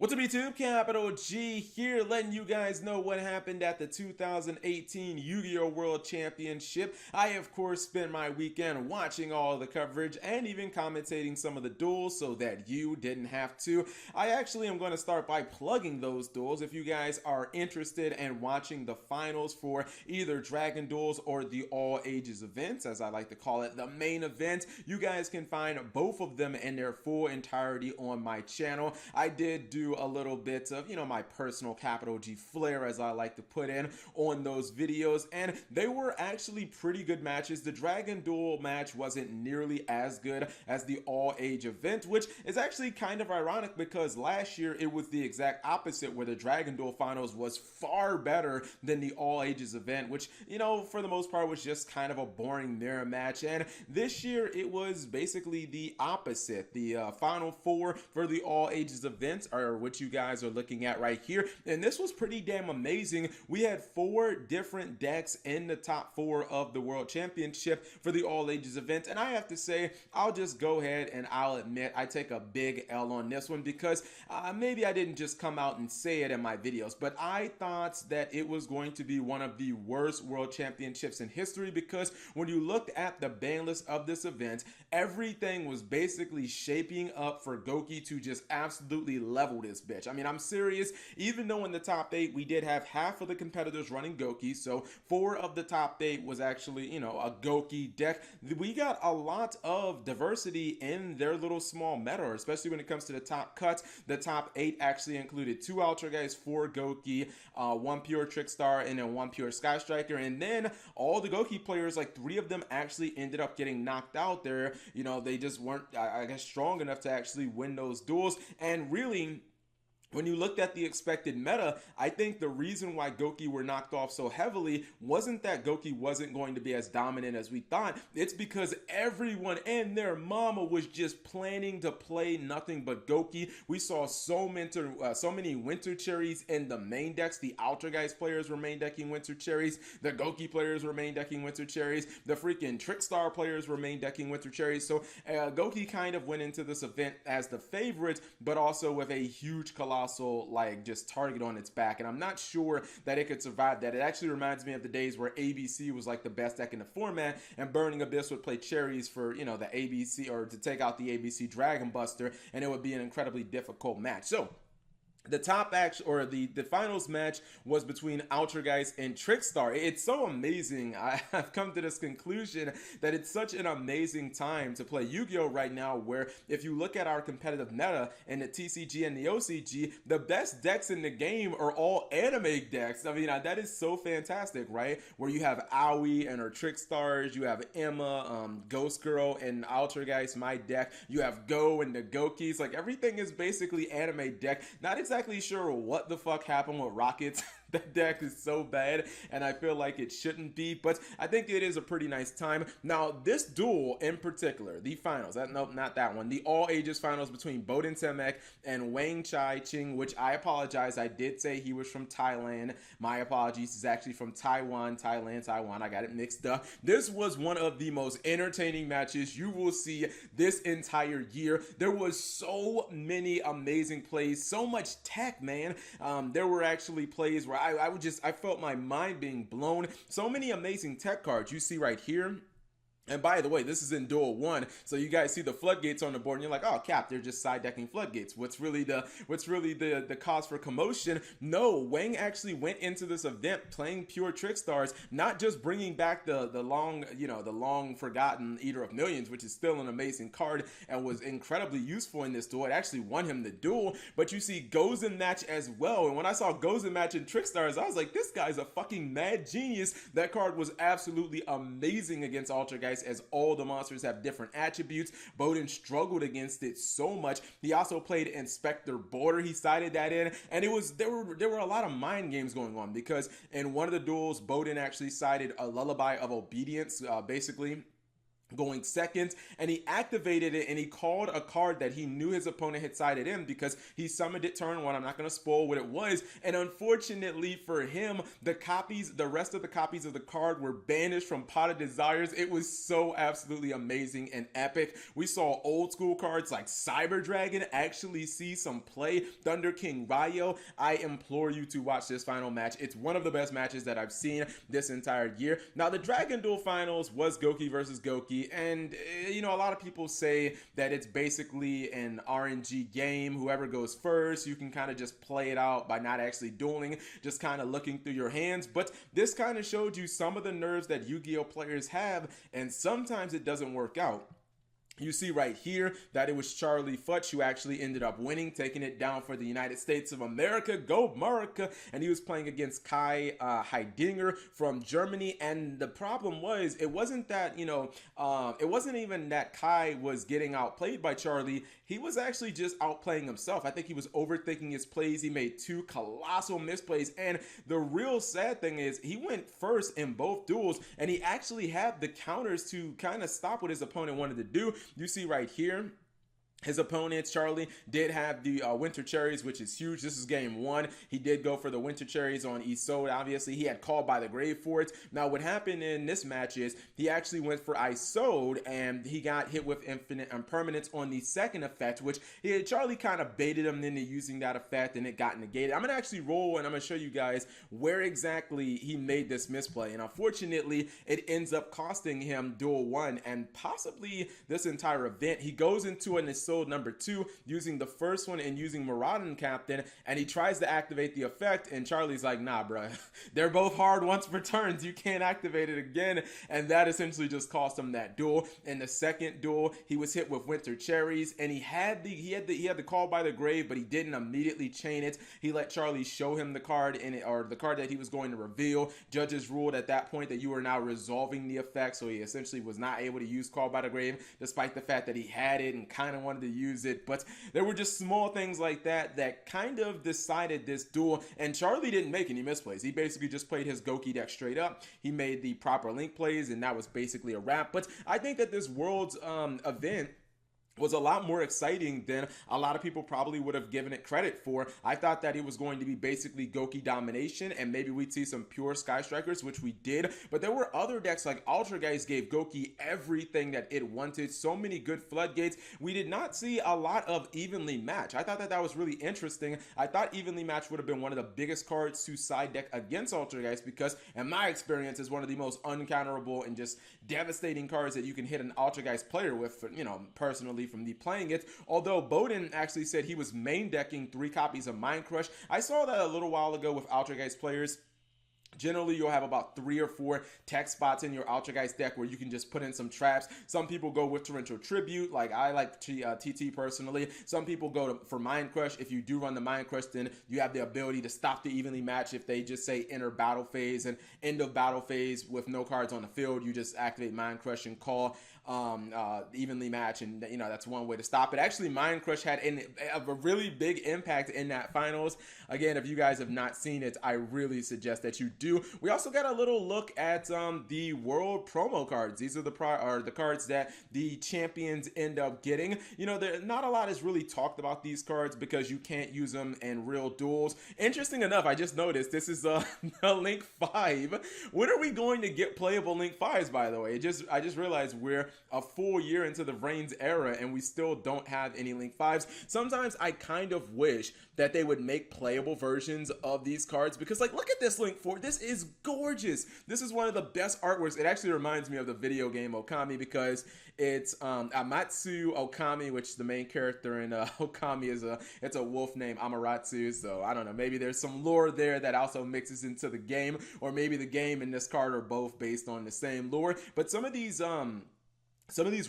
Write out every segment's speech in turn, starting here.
What's up YouTube? Capital G here, letting you guys know what happened at the 2018 Yu-Gi-Oh! World Championship. I, of course, spent my weekend watching all the coverage and even commentating some of the duels so that you didn't have to. I actually am going to start by plugging those duels. If you guys are interested in watching the finals for either Dragon Duels or the All Ages events, as I like to call it, the main event, you guys can find both of them in their full entirety on my channel. I did do a little bit of, my personal capital G flair, as I like to put in, on those videos, and they were actually pretty good matches. The Dragon Duel match wasn't nearly as good as the All Age event, which is actually kind of ironic because last year it was the exact opposite, where the Dragon Duel finals was far better than the All Ages event, which, for the most part was just kind of a boring mirror match. And this year it was basically the opposite. The final four for the All Ages event are what you guys are looking at right here, and this was pretty damn amazing. We had 4 different decks in the top 4 of the World Championship for the All Ages event, and I have to say, I'll just go ahead and I'll admit I take a big L on this one because maybe I didn't just come out and say it in my videos, but I thought that it was going to be one of the worst World Championships in history, because when you looked at the ban list of this event, everything was basically shaping up for Gouki to just absolutely level this bitch. I mean, I'm serious. Even though in the top 8 we did have half of the competitors running Gouki, so 4 of the top 8 was actually, a Gouki deck, we got a lot of diversity in their little small meta, especially when it comes to the top cuts. The top 8 actually included 2 Ultra Guys, 4 Gouki, 1 pure Trickstar, and then 1 pure Sky Striker. And then all the Gouki players, like 3 of them actually ended up getting knocked out there. They just weren't, I guess, strong enough to actually win those duels. And really, when you looked at the expected meta, I think the reason why Gouki were knocked off so heavily wasn't that Gouki wasn't going to be as dominant as we thought. It's because everyone and their mama was just planning to play nothing but Gouki. We saw so many Winter Cherries in the main decks. The Ultra Guys players were main decking Winter Cherries. The Gouki players were main decking Winter Cherries. The freaking Trickstar players were main decking Winter Cherries. So Gouki kind of went into this event as the favorite, but also with a huge colossal just target on its back, and I'm not sure that it could survive that. It actually reminds me of the days where ABC was like the best deck in the format, and Burning Abyss would play cherries for the ABC, or to take out the ABC Dragon Buster, and it would be an incredibly difficult match. So the the finals match was between Ultra Guys and Trickstar. It's so amazing. I've come to this conclusion that it's such an amazing time to play Yu-Gi-Oh right now, where if you look at our competitive meta in the TCG and the OCG, the best decks in the game are all anime decks. I mean, that is so fantastic, right? Where you have Aoi and her Trickstars, you have Emma, Ghost Girl, and Ultra Guys, my deck. You have Go and the Goukis. Like, everything is basically anime deck. Not exactly sure what the fuck happened with Rockets. That deck is so bad, and I feel like it shouldn't be, but I think it is a pretty nice time. Now, this duel in particular, the finals, nope, not that one, the All Ages finals between Boden Temek and Wang Chai Ching, which I apologize, I did say he was from Thailand. My apologies, he's actually from Taiwan, I got it mixed up. This was one of the most entertaining matches you will see this entire year. There was so many amazing plays, so much tech, man. There were actually plays where I felt my mind being blown. So many amazing tech cards you see right here. And by the way, this is in Duel 1, so you guys see the floodgates on the board, and you're like, oh, Cap, they're just side decking floodgates. What's really the cause for commotion? No, Wang actually went into this event playing pure Trickstars, not just bringing back the long forgotten Eater of Millions, which is still an amazing card and was incredibly useful in this duel. It actually won him the duel, but you see Gozen match as well. And when I saw Gozen match in Trickstars, I was like, this guy's a fucking mad genius. That card was absolutely amazing against Ultra Guys, as all the monsters have different attributes. Boden struggled against it so much. He also played Inspector Border. He sided that in, and there were a lot of mind games going on, because in one of the duels, Boden actually sided a Lullaby of Obedience, basically going second, and he activated it and he called a card that he knew his opponent had sided in because he summoned it turn one. I'm not going to spoil what it was, and unfortunately for him, the rest of the copies of the card were banished from Pot of Desires. It was so absolutely amazing and epic. We saw old school cards like Cyber Dragon actually see some play. Thunder King Ryo. I implore you to watch this final match. It's one of the best matches that I've seen this entire year. Now, the Dragon Duel finals was Gouki versus Gouki, and you know, a lot of people say that it's basically an RNG game. Whoever goes first, you can kind of just play it out by not actually dueling, just kind of looking through your hands. But this kind of showed you some of the nerves that Yu-Gi-Oh players have, and sometimes it doesn't work out. You see right here that it was Charlie Futch who actually ended up winning, taking it down for the United States of America. Go America! And he was playing against Kai Heidinger from Germany. And the problem was, it wasn't that, you know, it wasn't even that Kai was getting outplayed by Charlie. He was actually just outplaying himself. I think he was overthinking his plays. He made two colossal misplays. And the real sad thing is, he went first in both duels, and he actually had the counters to kind of stop what his opponent wanted to do. You see right here, his opponent, Charlie, did have the Winter Cherries, which is huge. This is game one. He did go for the Winter Cherries on Isolde. Obviously, he had called by the grave for it. Now, what happened in this match is he actually went for Isolde, and he got hit with Infinite Impermanence on the second effect, which Charlie kind of baited him into using that effect, and it got negated. I'm going to actually roll, and I'm going to show you guys where exactly he made this misplay. And unfortunately, it ends up costing him Duel 1 and possibly this entire event. He goes into an Isolde number 2 using the first one and using Maraudon Captain, and he tries to activate the effect, and Charlie's like, nah bruh, they're both hard once per turns, you can't activate it again. And that essentially just cost him that duel. In the second duel, he was hit with Winter Cherries, and he had the call by the grave, but he didn't immediately chain it. He let Charlie show him the card in it, or the card that he was going to reveal. Judges ruled at that point that you were now resolving the effect, so he essentially was not able to use call by the grave, despite the fact that he had it and kind of wanted to use it. But there were just small things like that that kind of decided this duel, and Charlie didn't make any misplays. He basically just played his Gouki deck straight up. He made the proper link plays, and that was basically a wrap. But I think that this Worlds event was a lot more exciting than a lot of people probably would have given it credit for. I thought that it was going to be basically Gouki domination, and maybe we'd see some pure Sky Strikers, which we did, but there were other decks like Altergeist gave Gouki everything that it wanted. So many good floodgates. We did not see a lot of Evenly Match. I thought that that was really interesting. I thought Evenly Match would have been one of the biggest cards to side deck against Altergeist because, in my experience, is one of the most uncounterable and just devastating cards that you can hit an Altergeist player with, you know, personally from the playing it. Although Bowden actually said he was main decking 3 copies of Mind Crush. I saw that a little while ago with Altergeist players. Generally, you'll have about 3 or 4 tech spots in your Altergeist deck where you can just put in some traps. Some people go with Torrential Tribute, like I like TT personally. Some people go for Mind Crush. If you do run the Mind Crush, then you have the ability to stop the Evenly Match. If they just say enter battle phase and end of battle phase with no cards on the field, you just activate Mind Crush and call Evenly Match, and you know, that's one way to stop it. Actually, Mind Crush had a really big impact in that finals. Again, if you guys have not seen it, I really suggest that you do. We also got a little look at the world promo cards. These are the cards that the champions end up getting. You know, not a lot is really talked about these cards because you can't use them in real duels. Interesting enough, I just noticed this is a Link 5. When are we going to get playable Link 5s, by the way? I just realized we're a full year into the Reigns era and we still don't have any Link 5s. Sometimes I kind of wish that they would make playable versions of these cards because, like, look at this Link 4. This is gorgeous. This is one of the best artworks. It actually reminds me of the video game Okami because it's Amatsu Okami, which the main character in Okami is it's a wolf named Amaterasu. So I don't know, maybe there's some lore there that also mixes into the game, or maybe the game and this card are both based on the same lore. But some of these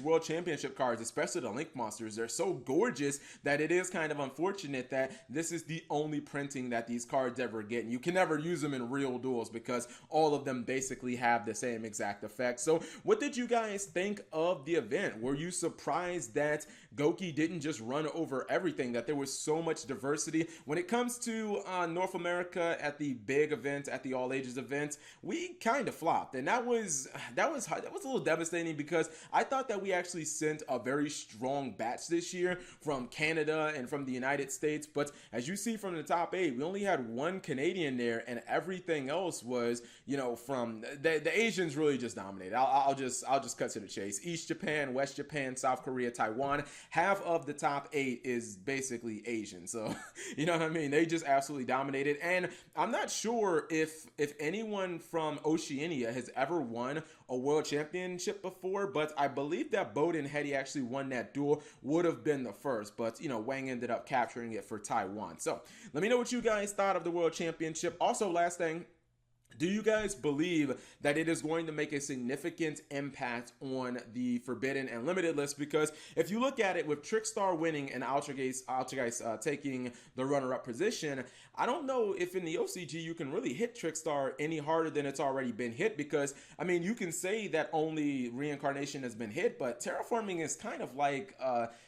World Championship cards, especially the Link Monsters, they're so gorgeous that it is kind of unfortunate that this is the only printing that these cards ever get. And you can never use them in real duels because all of them basically have the same exact effect. So what did you guys think of the event? Were you surprised that Gouki didn't just run over everything, that there was so much diversity? When it comes to North America at the big event, at the All Ages event, we kind of flopped. And that was a little devastating because I thought that we actually sent a very strong batch this year from Canada and from the United States. But as you see from the top 8, we only had one Canadian there, and everything else was, you know, from the Asians really just dominated. I'll just cut to the chase. East Japan, West Japan, South Korea, Taiwan. Half of the top 8 is basically Asian. So, you know what I mean? They just absolutely dominated. And I'm not sure if anyone from Oceania has ever won a world championship before, but I believe that Bowden, had he actually won that duel, would have been the first. But, you know, Wang ended up capturing it for Taiwan. So let me know what you guys thought of the world championship. Also, last thing, do you guys believe that it is going to make a significant impact on the Forbidden and Limited list? Because if you look at it, with Trickstar winning and Altergeist taking the runner-up position, I don't know if in the OCG you can really hit Trickstar any harder than it's already been hit. Because, I mean, you can say that only Reincarnation has been hit, but Terraforming is kind of like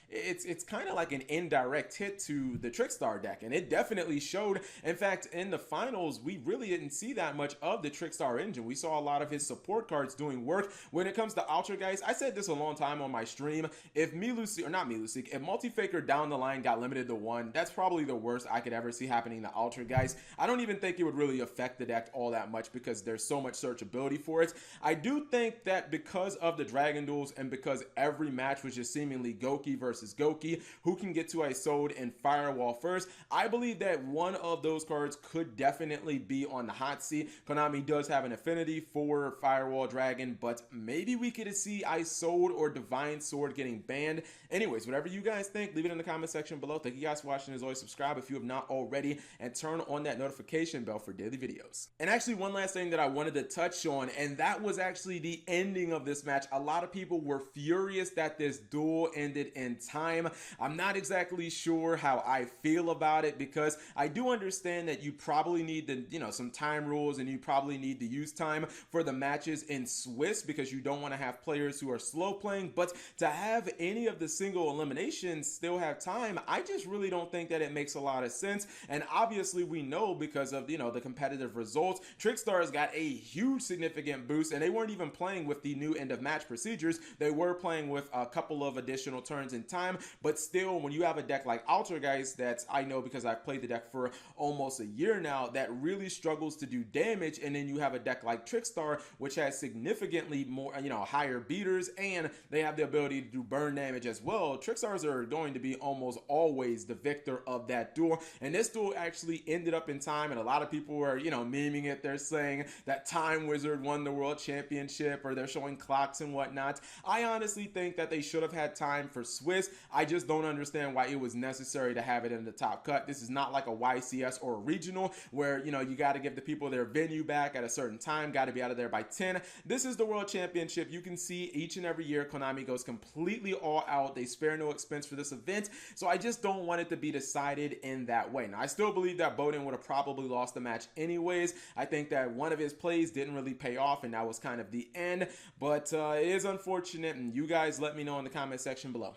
it's kind of like an indirect hit to the Trickstar deck, and it definitely showed. In fact, in the finals, we really didn't see that much of the Trickstar engine. We saw a lot of his support cards doing work. When it comes to Altergeist, I said this a long time on my stream, if if Multi-Faker down the line got limited to 1, that's probably the worst I could ever see happening to Altergeist. I don't even think it would really affect the deck all that much because there's so much searchability for it. I do think that because of the Dragon Duels and because every match was just seemingly Gouki versus Gouki, who can get to Isolde and Firewall first, I believe that one of those cards could definitely be on the hot seat. Konami does have an affinity for Firewall Dragon, but maybe we could see Isolde or Divine Sword getting banned. Anyways, whatever you guys think, leave it in the comment section below. Thank you guys for watching. As always, subscribe if you have not already, and turn on that notification bell for daily videos. And actually, one last thing that I wanted to touch on, and that was actually the ending of this match. A lot of people were furious that this duel ended in time. I'm not exactly sure how I feel about it, because I do understand that you probably need the, you know, some time rules, and you probably need to use time for the matches in Swiss because you don't want to have players who are slow playing. But to have any of the single eliminations still have time, I just really don't think that it makes a lot of sense. And obviously we know, because of, you know, the competitive results, Trickstar's got a huge significant boost, and they weren't even playing with the new end of match procedures. They were playing with a couple of additional turns in time, but still, when you have a deck like Altergeist, that's, I know because I've played the deck for almost a year now, that really struggles to do damage, and then you have a deck like Trickstar, which has significantly more, you know, higher beaters, and they have the ability to do burn damage as well. Trickstars are going to be almost always the victor of that duel, and this duel actually ended up in time, and a lot of people were, you know, memeing it. They're saying that Time Wizard won the world championship, or they're showing clocks and whatnot. I honestly think that they should have had time for Swiss. I just don't understand why it was necessary to have it in the top cut. This is not like a YCS or a regional where, you know, you got to give the people their venue back at a certain time, got to be out of there by 10. This is the world championship. You can see each and every year Konami goes completely all out. They spare no expense for this event, so I just don't want it to be decided in that way. Now, I still believe that Bowden would have probably lost the match anyways. I think that one of his plays didn't really pay off, and that was kind of the end, but it is unfortunate, and you guys let me know in the comment section below.